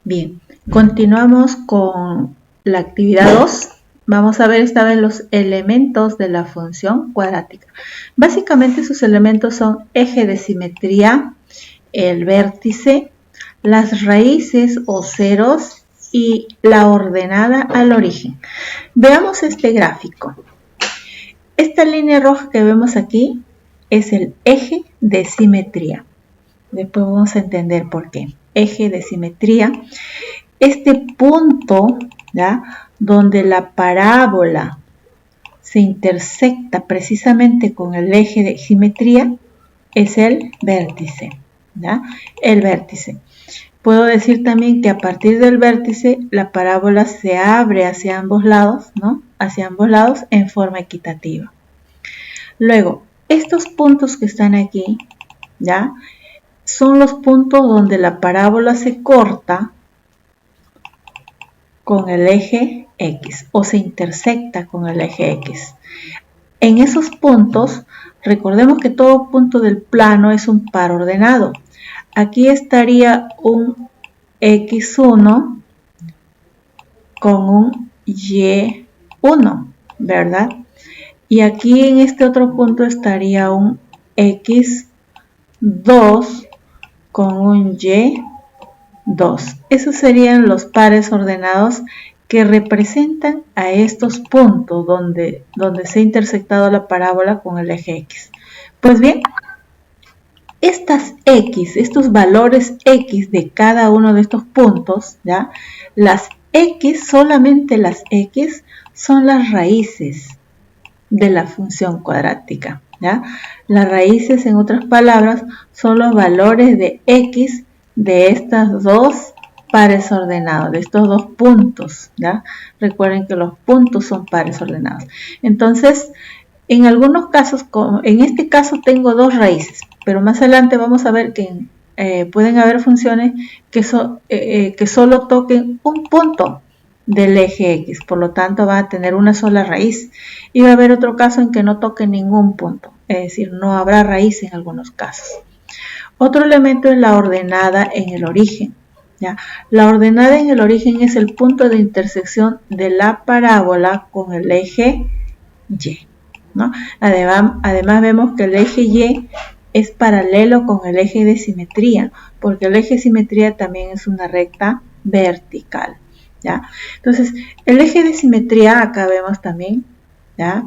Bien, continuamos con la actividad 2. Vamos a ver esta vez los elementos de la función cuadrática. Básicamente sus elementos son eje de simetría, el vértice, las raíces o ceros y la ordenada al origen. Veamos este gráfico. Esta línea roja que vemos aquí es el eje de simetría. Después vamos a entender por qué. Eje de simetría. Este punto, ¿ya?, donde la parábola se intersecta precisamente con el eje de simetría es el vértice, ¿ya? El vértice. Puedo decir también que a partir del vértice la parábola se abre hacia ambos lados, ¿no? Hacia ambos lados en forma equitativa. Luego, estos puntos que están aquí, ¿ya?, son los puntos donde la parábola se corta con el eje X o se intersecta con el eje X. En esos puntos, recordemos que todo punto del plano es un par ordenado. Aquí estaría un X1 con un Y1, ¿verdad? Y aquí en este otro punto estaría un X2 con un Y2. Esos serían los pares ordenados que representan a estos puntos donde se ha intersectado la parábola con el eje X. Pues bien, estas X, estos valores X de cada uno de estos puntos, ¿ya?, las X, solamente las X, son las raíces de la función cuadrática, ¿ya? Las raíces, en otras palabras, son los valores de X de estos dos pares ordenados, de estos dos puntos, ¿ya? Recuerden que los puntos son pares ordenados. Entonces, en algunos casos, en este caso tengo dos raíces, pero más adelante vamos a ver que pueden haber funciones que solo toquen un punto del eje X, por lo tanto va a tener una sola raíz, y va a haber otro caso en que no toque ningún punto, es decir, no habrá raíz en algunos casos. Otro elemento es la ordenada en el origen, ¿ya? La ordenada en el origen es el punto de intersección de la parábola con el eje Y, ¿no? Además vemos que el eje Y es paralelo con el eje de simetría, porque el eje de simetría también es una recta vertical, ¿ya? Entonces, el eje de simetría, acá vemos también, ¿ya?,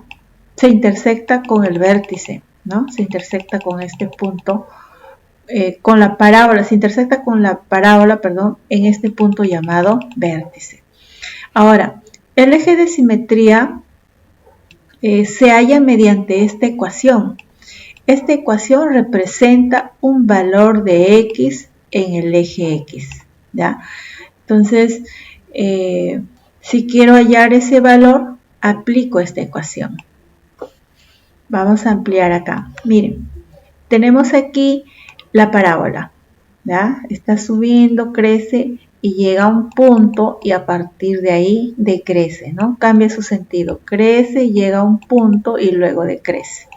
se intersecta con el vértice, ¿no? Se intersecta con este punto, con la parábola, se intersecta con la parábola, perdón, en este punto llamado vértice. Ahora, el eje de simetría se halla mediante esta ecuación. Esta ecuación representa un valor de X en el eje X, ¿ya? Entonces, si quiero hallar ese valor, aplico esta ecuación. Vamos a ampliar acá. Miren, tenemos aquí la parábola, ¿ya? Está subiendo, crece y llega a un punto y a partir de ahí decrece, ¿no? Cambia su sentido, crece, llega a un punto y luego decrece.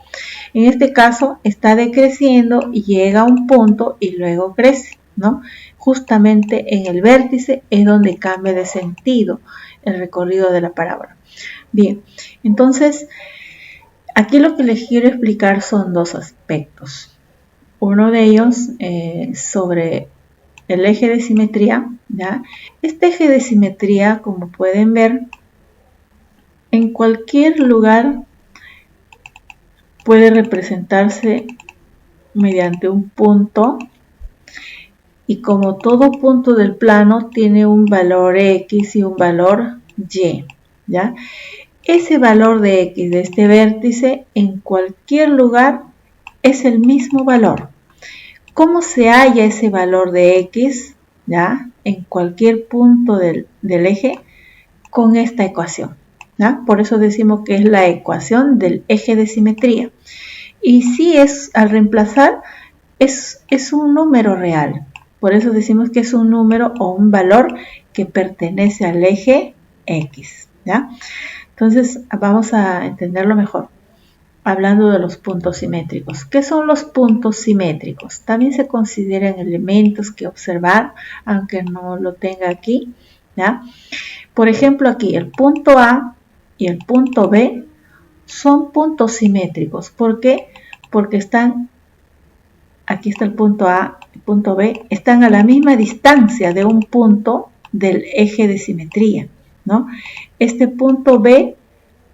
En este caso está decreciendo y llega a un punto y luego crece, ¿no? Justamente en el vértice es donde cambia de sentido el recorrido de la parábola. Bien, entonces aquí lo que les quiero explicar son dos aspectos. Uno de ellos sobre el eje de simetría, ¿ya? Este eje de simetría, como pueden ver, en cualquier lugar puede representarse mediante un punto, y como todo punto del plano tiene un valor X y un valor Y, ¿ya? Ese valor de X de este vértice en cualquier lugar es el mismo valor. ¿Cómo se halla ese valor de X, ¿ya?, en cualquier punto del eje? Con esta ecuación, ¿ya? Por eso decimos que es la ecuación del eje de simetría. Y si es, al reemplazar, es un número real. Por eso decimos que es un número o un valor que pertenece al eje X, ¿ya? Entonces, vamos a entenderlo mejor. hablando de los puntos simétricos. ¿Qué son los puntos simétricos? También se consideran elementos que observar, aunque no lo tenga aquí, ¿ya? Por ejemplo, aquí el punto A y el punto B son puntos simétricos. ¿Por qué? Porque están, aquí está el punto A, el punto B, están a la misma distancia de un punto del eje de simetría, ¿no? Este punto B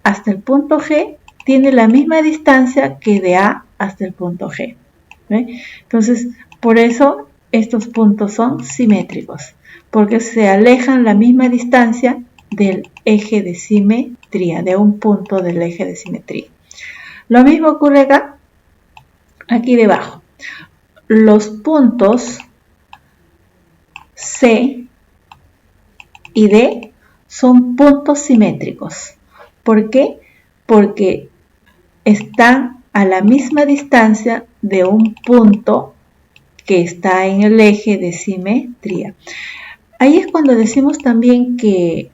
hasta el punto G tiene la misma distancia que de A hasta el punto G. ¿Ve? Entonces, por eso estos puntos son simétricos, porque se alejan la misma distancia del eje de simetría, de un punto del eje de simetría. Lo mismo ocurre acá, aquí debajo. Los puntos C y D son puntos simétricos. ¿Por qué? Porque están a la misma distancia de un punto que está en el eje de simetría. Ahí es cuando decimos también que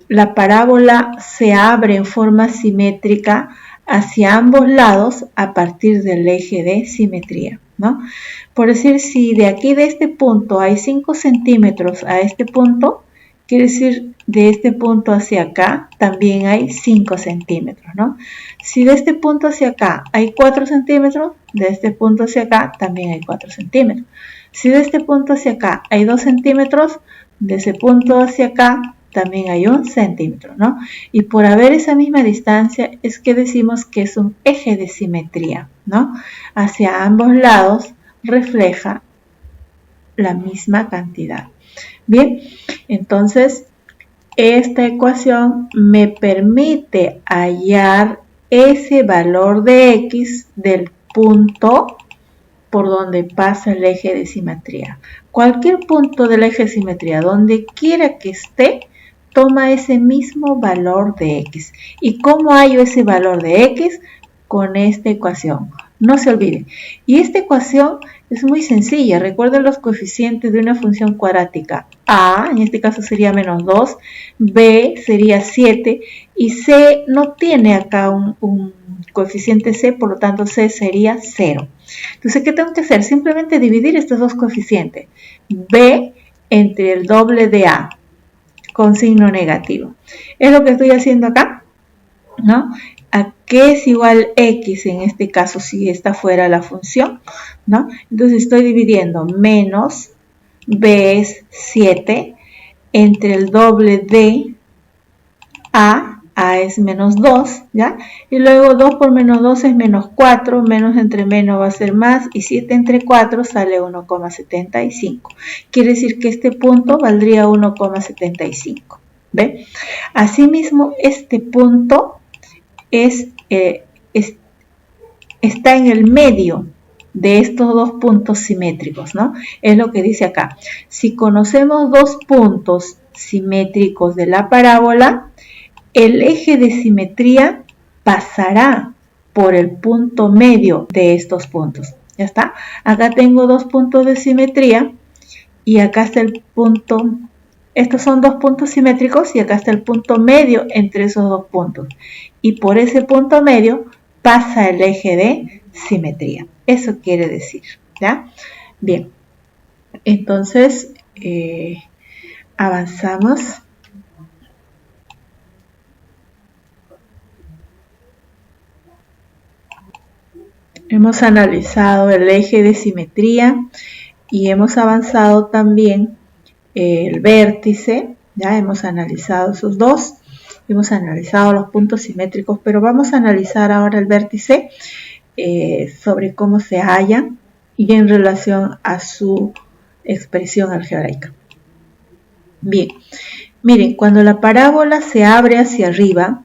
la parábola se abre en forma simétrica hacia ambos lados a partir del eje de simetría, ¿no? Por decir, si de aquí de este punto hay 5 centímetros a este punto, quiere decir de este punto hacia acá también hay 5 centímetros, ¿no? Si de este punto hacia acá hay 4 centímetros, de este punto hacia acá también hay 4 centímetros. Si de este punto hacia acá hay 2 centímetros, de ese punto hacia acá también hay 1 centímetro, ¿no? Y por haber esa misma distancia es que decimos que es un eje de simetría, ¿no? Hacia ambos lados refleja la misma cantidad. Bien, entonces esta ecuación me permite hallar ese valor de X del punto por donde pasa el eje de simetría. Cualquier punto del eje de simetría, donde quiera que esté, toma ese mismo valor de X. ¿Y cómo hallo ese valor de X? Con esta ecuación. No se olviden. Y esta ecuación es muy sencilla. Recuerden los coeficientes de una función cuadrática. A, en este caso sería menos 2, B sería 7 y C no tiene acá un coeficiente C, por lo tanto C sería 0. Entonces, ¿qué tengo que hacer? Simplemente dividir estos dos coeficientes. B entre el doble de A con signo negativo. Es lo que estoy haciendo acá, ¿no? ¿A qué es igual X en este caso si esta fuera la función? ¿No? Entonces estoy dividiendo menos B es 7 entre el doble de A es menos 2, ¿ya? Y luego 2 por menos 2 es menos 4, menos entre menos va a ser más, y 7 entre 4 sale 1,75. Quiere decir que este punto valdría 1,75, ¿ve? Asimismo, este punto está en el medio de estos dos puntos simétricos, ¿no? Es lo que dice acá. Si conocemos dos puntos simétricos de la parábola, el eje de simetría pasará por el punto medio de estos puntos. ¿Ya está? Acá tengo dos puntos de simetría y acá está el punto. Estos son dos puntos simétricos y acá está el punto medio entre esos dos puntos. Y por ese punto medio pasa el eje de simetría. Eso quiere decir, ¿ya? Bien, entonces avanzamos. Hemos analizado el eje de simetría y hemos avanzado también el vértice, ya hemos analizado esos dos, hemos analizado los puntos simétricos, pero vamos a analizar ahora el vértice sobre cómo se halla y en relación a su expresión algebraica. Bien, miren, cuando la parábola se abre hacia arriba,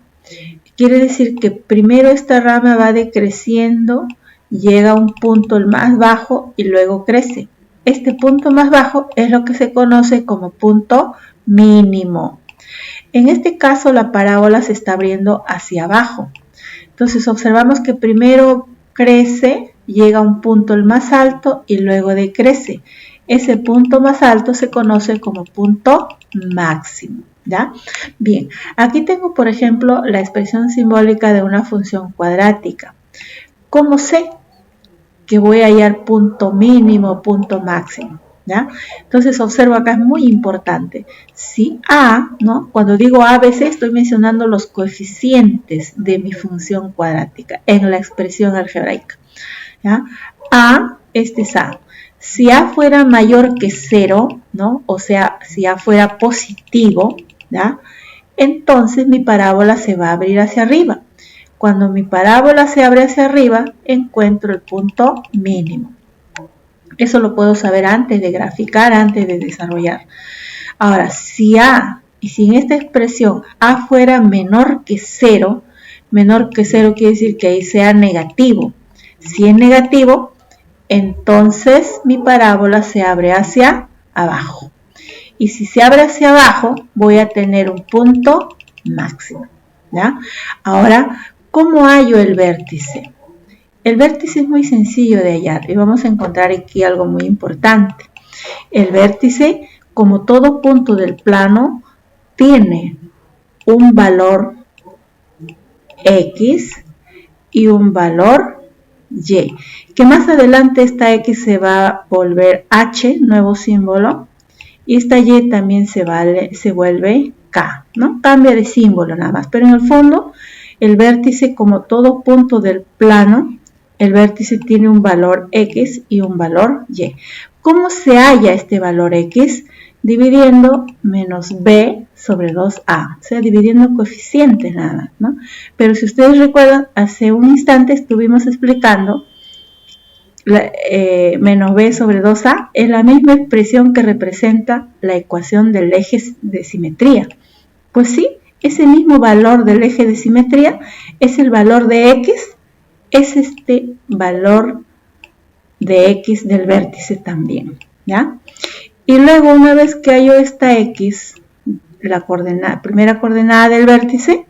quiere decir que primero esta rama va decreciendo, llega a un punto el más bajo y luego crece. Este punto más bajo es lo que se conoce como punto mínimo. En este caso la parábola se está abriendo hacia abajo. Entonces observamos que primero crece, llega a un punto el más alto y luego decrece. Ese punto más alto se conoce como punto máximo, ¿ya? Bien, aquí tengo por ejemplo la expresión simbólica de una función cuadrática. ¿Cómo sé que voy a hallar punto mínimo, punto máximo? ¿Ya? Entonces observo acá, es muy importante. Si A, ¿no? Cuando digo ABC estoy mencionando los coeficientes de mi función cuadrática en la expresión algebraica. ¿Ya? A, este es A. Si A fuera mayor que 0, ¿no? O sea, si A fuera positivo, ¿ya? Entonces mi parábola se va a abrir hacia arriba. Cuando mi parábola se abre hacia arriba, encuentro el punto mínimo. Eso lo puedo saber antes de graficar, antes de desarrollar. Ahora, si A, y si en esta expresión A fuera menor que 0 quiere decir que ahí sea negativo. Si es negativo, entonces mi parábola se abre hacia abajo. Y si se abre hacia abajo, voy a tener un punto máximo, ¿ya? Ahora, ¿cómo hallo el vértice? El vértice es muy sencillo de hallar y vamos a encontrar aquí algo muy importante. El vértice, como todo punto del plano, tiene un valor X y un valor Y, que más adelante esta X se va a volver H, nuevo símbolo, y esta Y también se vuelve K, ¿no? Cambia de símbolo nada más, pero en el fondo el vértice, como todo punto del plano, el vértice tiene un valor X y un valor Y. ¿Cómo se halla este valor X? Dividiendo menos B sobre 2A, o sea, dividiendo coeficientes nada más, ¿no? Pero si ustedes recuerdan, hace un instante estuvimos explicando menos B sobre 2A es la misma expresión que representa la ecuación del eje de simetría. Pues sí, ese mismo valor del eje de simetría es el valor de X, es este valor de X del vértice también, ¿ya? Y luego, una vez que hallo esta X, la primera coordenada del vértice,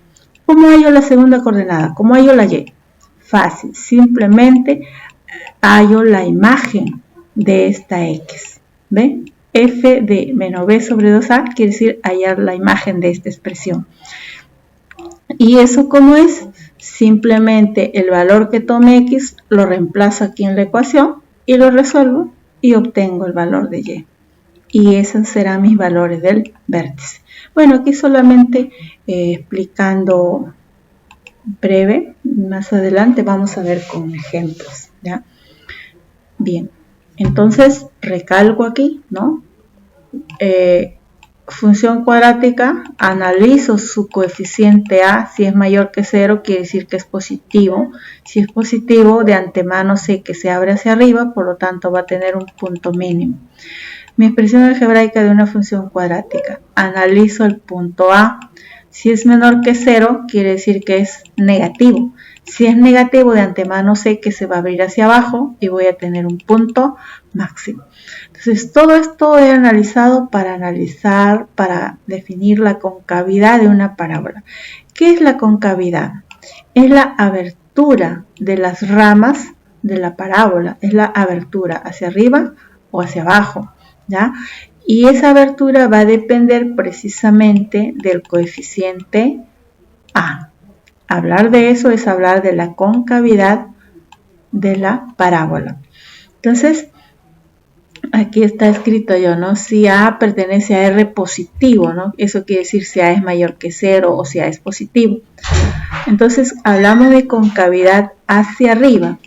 ¿cómo hallo la segunda coordenada? ¿Cómo hallo la Y? Fácil, simplemente hallo la imagen de esta X, ¿ven? F de menos B sobre 2A quiere decir hallar la imagen de esta expresión. ¿Y eso cómo es? Simplemente el valor que tome X lo reemplazo aquí en la ecuación y lo resuelvo y obtengo el valor de Y. Y esos serán mis valores del vértice. Bueno, aquí solamente explicando breve. Más adelante vamos a ver con ejemplos, ¿ya? Bien, entonces recalco aquí, ¿no? Función cuadrática, analizo su coeficiente A, si es mayor que 0 quiere decir que es positivo. Si es positivo, de antemano sé que se abre hacia arriba, por lo tanto va a tener un punto mínimo. Mi expresión algebraica de una función cuadrática, analizo el punto A. Si es menor que 0 quiere decir que es negativo. Si es negativo, de antemano sé que se va a abrir hacia abajo y voy a tener un punto máximo. Entonces, todo esto he analizado para definir la concavidad de una parábola. ¿Qué es la concavidad? Es la abertura de las ramas de la parábola. Es la abertura hacia arriba o hacia abajo, ¿ya? Y esa abertura va a depender precisamente del coeficiente A. Hablar de eso es hablar de la concavidad de la parábola. Entonces, aquí está escrito yo, ¿no? Si A pertenece a R positivo, ¿no? Eso quiere decir si A es mayor que 0 o si A es positivo. Entonces, hablamos de concavidad hacia arriba.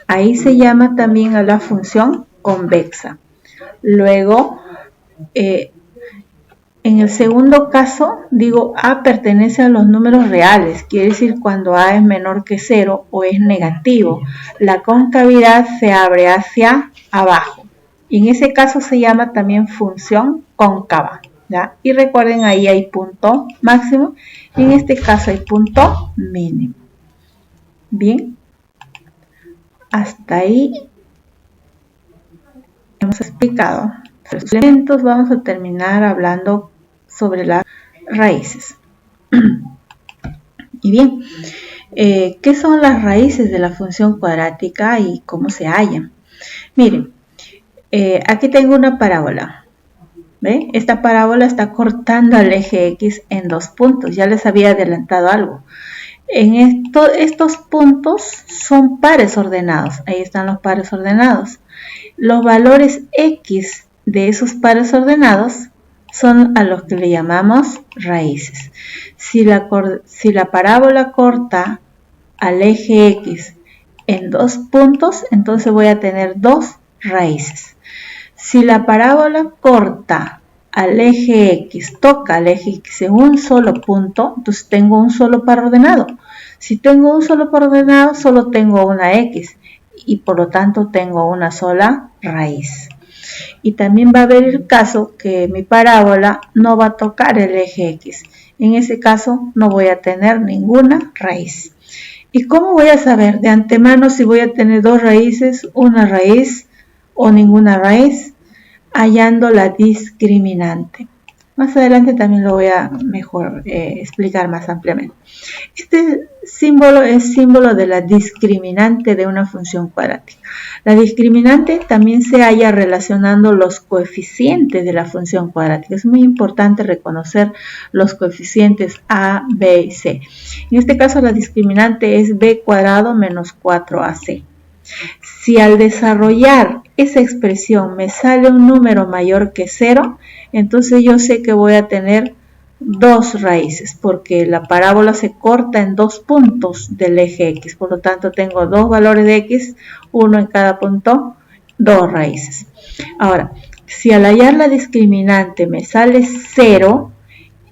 Ahí se llama también a la función convexa. Luego, en el segundo caso, digo A pertenece a los números reales, quiere decir cuando A es menor que 0 o es negativo. La concavidad se abre hacia abajo. Y en ese caso se llama también función cóncava, ¿ya? Y recuerden, ahí hay punto máximo y en este caso hay punto mínimo. Bien, hasta ahí hemos explicado los elementos. Vamos a terminar hablando sobre las raíces. Y bien, ¿qué son las raíces de la función cuadrática y cómo se hallan? Miren, aquí tengo una parábola. ¿Ve? Esta parábola está cortando al eje X en 2 puntos. Ya les había adelantado algo. Estos puntos son pares ordenados. Ahí están los pares ordenados. Los valores X de esos pares ordenados son a los que le llamamos raíces. Si la parábola corta al eje X en 2 puntos, entonces voy a tener 2 raíces. Si la parábola corta al eje X, toca al eje X en un solo punto, entonces tengo un solo par ordenado. Si tengo un solo par ordenado, solo tengo una X y por lo tanto tengo una sola raíz. Y también va a haber el caso que mi parábola no va a tocar el eje X. En ese caso no voy a tener ninguna raíz. ¿Y cómo voy a saber de antemano si voy a tener 2 raíces, una raíz o ninguna raíz? Hallando la discriminante. Más adelante también lo voy a mejor explicar más ampliamente. Este símbolo es símbolo de la discriminante de una función cuadrática. La discriminante también se halla relacionando los coeficientes de la función cuadrática. Es muy importante reconocer los coeficientes a, b y c. En este caso la discriminante es b cuadrado menos 4ac. Si al desarrollar esa expresión me sale un número mayor que 0, entonces yo sé que voy a tener 2 raíces, porque la parábola se corta en 2 puntos del eje X. Por lo tanto, tengo 2 valores de X, uno en cada punto, 2 raíces. Ahora, si al hallar la discriminante me sale 0,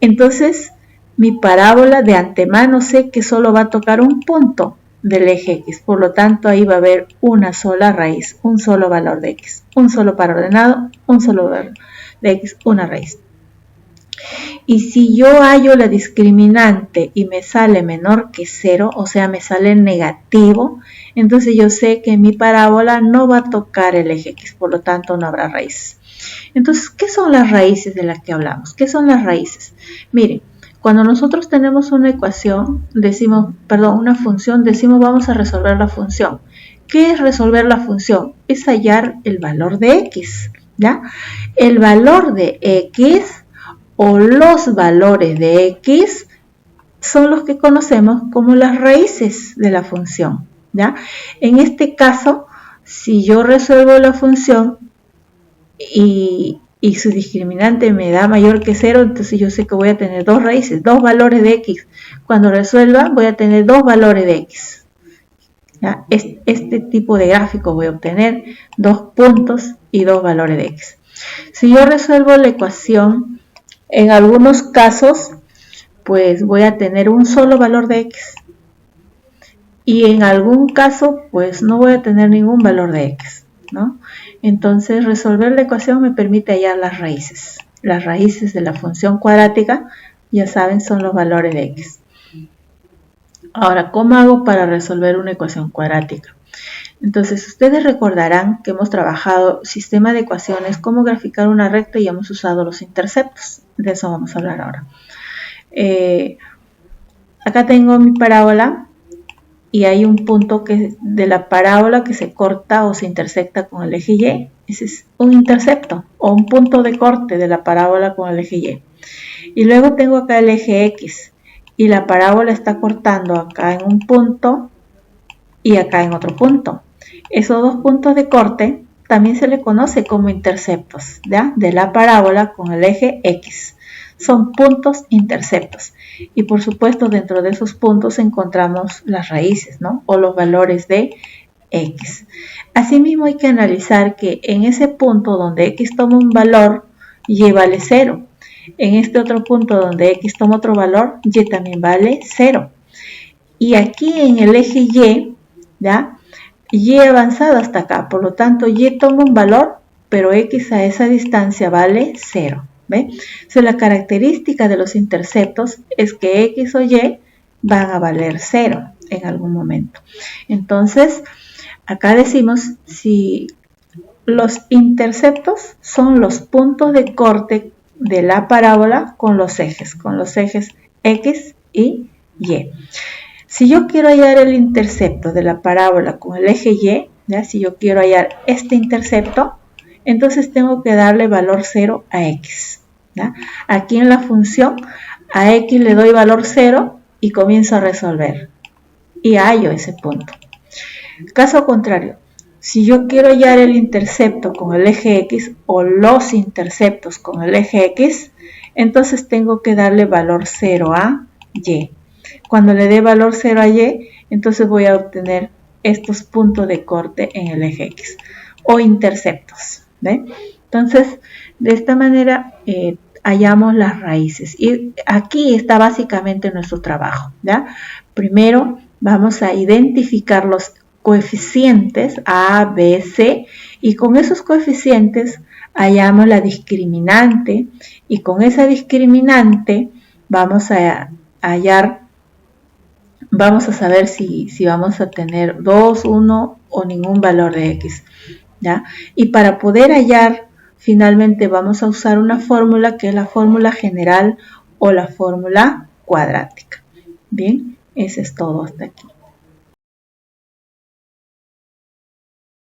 entonces mi parábola de antemano sé que solo va a tocar un punto del eje X. Por lo tanto, ahí va a haber una sola raíz, un solo valor de X. Un solo par ordenado, un solo valor de X, una raíz. Y si yo hallo la discriminante y me sale menor que 0, o sea, me sale negativo, entonces yo sé que mi parábola no va a tocar el eje X, por lo tanto no habrá raíces. Entonces, ¿qué son las raíces de las que hablamos? ¿Qué son las raíces? Miren, cuando nosotros tenemos una ecuación, una función, decimos vamos a resolver la función. ¿Qué es resolver la función? Es hallar el valor de X, ¿ya? El valor de X o los valores de X son los que conocemos como las raíces de la función, ¿ya? En este caso, si yo resuelvo la función y su discriminante me da mayor que 0, entonces yo sé que voy a tener 2 raíces, 2 valores de X. Cuando resuelva voy a tener 2 valores de X. ¿Ya? Este tipo de gráfico voy a obtener 2 puntos y 2 valores de X. Si yo resuelvo la ecuación, en algunos casos, pues voy a tener un solo valor de X. Y en algún caso, pues no voy a tener ningún valor de X, ¿no? Entonces, resolver la ecuación me permite hallar las raíces. Las raíces de la función cuadrática, ya saben, son los valores de X. Ahora, ¿cómo hago para resolver una ecuación cuadrática? Entonces, ustedes recordarán que hemos trabajado sistema de ecuaciones, cómo graficar una recta y hemos usado los interceptos. De eso vamos a hablar ahora. Acá tengo mi parábola. Y hay un punto de la parábola que se corta o se intersecta con el eje Y. Ese es un intercepto o un punto de corte de la parábola con el eje Y. Y luego tengo acá el eje X y la parábola está cortando acá en un punto y acá en otro punto. Esos 2 puntos de corte también se le conoce como interceptos, ¿ya? De la parábola con el eje X. Son puntos interceptos. Y por supuesto dentro de esos puntos encontramos las raíces, ¿no? O los valores de X. Asimismo hay que analizar que en ese punto donde X toma un valor, Y vale 0. En este otro punto donde X toma otro valor, Y también vale 0. Y aquí en el eje Y, ¿ya? Y avanzado hasta acá. Por lo tanto, Y toma un valor, pero X a esa distancia vale 0. ¿Ve? Entonces, la característica de los interceptos es que X o Y van a valer 0 en algún momento. Entonces, acá decimos si los interceptos son los puntos de corte de la parábola con los ejes X y Y. Si yo quiero hallar el intercepto de la parábola con el eje Y, ¿ya? Si yo quiero hallar este intercepto, entonces tengo que darle valor 0 a X. ¿Ya? Aquí en la función a X le doy valor 0 y comienzo a resolver y hallo ese punto. Caso contrario, si yo quiero hallar el intercepto con el eje X o los interceptos con el eje X, entonces tengo que darle valor 0 a Y. Cuando le dé valor 0 a Y, entonces voy a obtener estos puntos de corte en el eje X o interceptos. ¿Ve? Entonces, de esta manera hallamos las raíces. Y aquí está básicamente nuestro trabajo. ¿Ya? Primero vamos a identificar los coeficientes A, B, C y con esos coeficientes hallamos la discriminante y con esa discriminante vamos a hallar, vamos a saber si vamos a tener 2, 1 o ningún valor de X. ¿Ya? Y para poder hallar, finalmente vamos a usar una fórmula que es la fórmula general o la fórmula cuadrática. Bien, eso es todo hasta aquí.